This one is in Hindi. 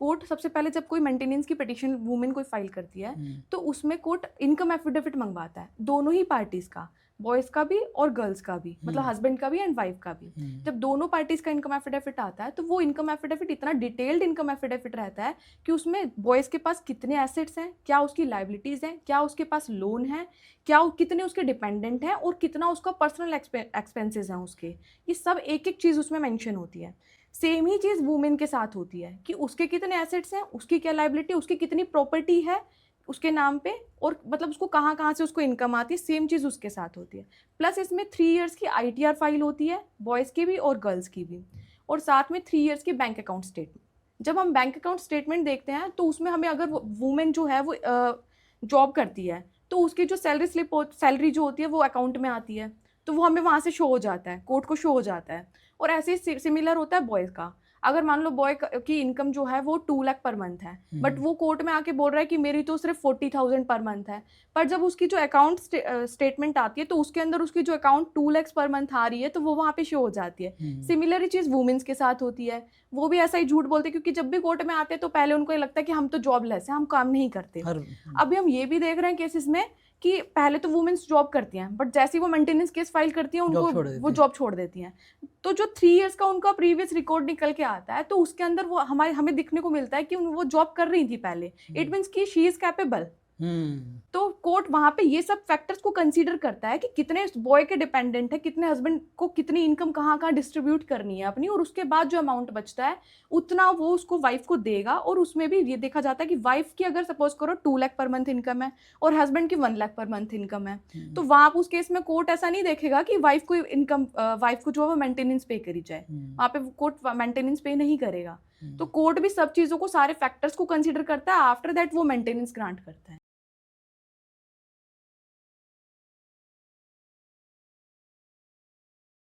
कोर्ट सबसे पहले जब कोई मेंटेनेंस की पिटीशन वुमेन कोई फाइल करती है तो उसमें कोर्ट इनकम एफिडेविट मंगवाता है, दोनों ही पार्टीज का, बॉयज का भी और गर्ल्स का भी, मतलब हस्बैंड का भी एंड वाइफ का भी। जब दोनों पार्टीज का इनकम एफिडेविट आता है तो वो इनकम एफिडेविट इतना डिटेल्ड इनकम एफिडेविट रहता है कि उसमें बॉयज के पास कितने एसेट्स हैं, क्या उसकी लाइबिलिटीज हैं, क्या उसके पास लोन है, क्या कितने उसके डिपेंडेंट हैं और कितना उसका पर्सनल एक्सपेंसेस हैं उसके, ये सब एक एक चीज़ उसमें मेंशन होती है। सेम ही चीज़ वुमेन के साथ होती है कि उसके कितने एसेट्स हैं, उसकी क्या लाइबिलिटी, उसकी कितनी प्रॉपर्टी है उसके नाम पे, और मतलब उसको कहाँ कहाँ से उसको इनकम आती है, सेम चीज़ उसके साथ होती है। प्लस इसमें 3 इयर्स की ITR फाइल होती है, बॉयज़ की भी और गर्ल्स की भी, और साथ में 3 इयर्स की बैंक अकाउंट स्टेटमेंट। जब हम बैंक अकाउंट स्टेटमेंट देखते हैं तो उसमें हमें अगर वुमेन जो है वो जॉब करती है तो उसकी जो सैलरी जो होती है वो अकाउंट में आती है, तो वो हमें वहाँ से शो हो जाता है, कोर्ट को शो हो जाता है। और ऐसे ही सिमिलर होता है बॉयज़ का। अगर मान लो बॉय की इनकम जो है वो 2 लाख पर मंथ है, बट वो कोर्ट में आके बोल रहा है कि मेरी तो सिर्फ 40,000 पर मंथ है, पर जब उसकी जो अकाउंट स्टेटमेंट आती है तो उसके अंदर उसकी जो अकाउंट 2 लाख पर मंथ आ रही है तो वो वहाँ पे शो हो जाती है। सिमिलर चीज़ वुमेन्स के साथ होती है, वो भी ऐसा ही झूठ बोलते हैं, क्योंकि जब भी कोर्ट में आते हैं तो पहले उनको ये लगता है कि हम तो जॉबलेस हैं, हम काम नहीं करते। अभी हम ये भी देख रहे हैं केसेस में कि पहले तो वुमेन्स जॉब करती हैं, बट जैसे ही वो मेंटेनेंस केस फाइल करती हैं उनको वो जॉब छोड़ देती हैं। तो जो 3 इयर्स का उनका प्रीवियस रिकॉर्ड निकल के आता है तो उसके अंदर वो हमें दिखने को मिलता है कि वो जॉब कर रही थी पहले। इट मीन्स कि शी इज कैपेबल। तो कोर्ट वहां पे ये सब फैक्टर्स को कंसीडर करता है कि कितने बॉय के डिपेंडेंट है, कितने हस्बैंड को कितनी इनकम कहाँ कहाँ डिस्ट्रीब्यूट करनी है अपनी, और उसके बाद जो अमाउंट बचता है उतना वो उसको वाइफ को देगा। और उसमें भी ये देखा जाता है कि वाइफ की अगर सपोज करो 2 लाख पर मंथ इनकम है और हस्बैंड की 1 लाख पर मंथ इनकम है, तो वहां उस केस में कोर्ट ऐसा नहीं देखेगा कि वाइफ को जो है वो मेंटेनेंस पे करी जाए, वहां पे कोर्ट मेंटेनेंस पे नहीं करेगा। तो कोर्ट भी सब चीजों को, सारे फैक्टर्स को कंसीडर करता है, आफ्टर दैट वो मेंटेनेंस ग्रांट करता है।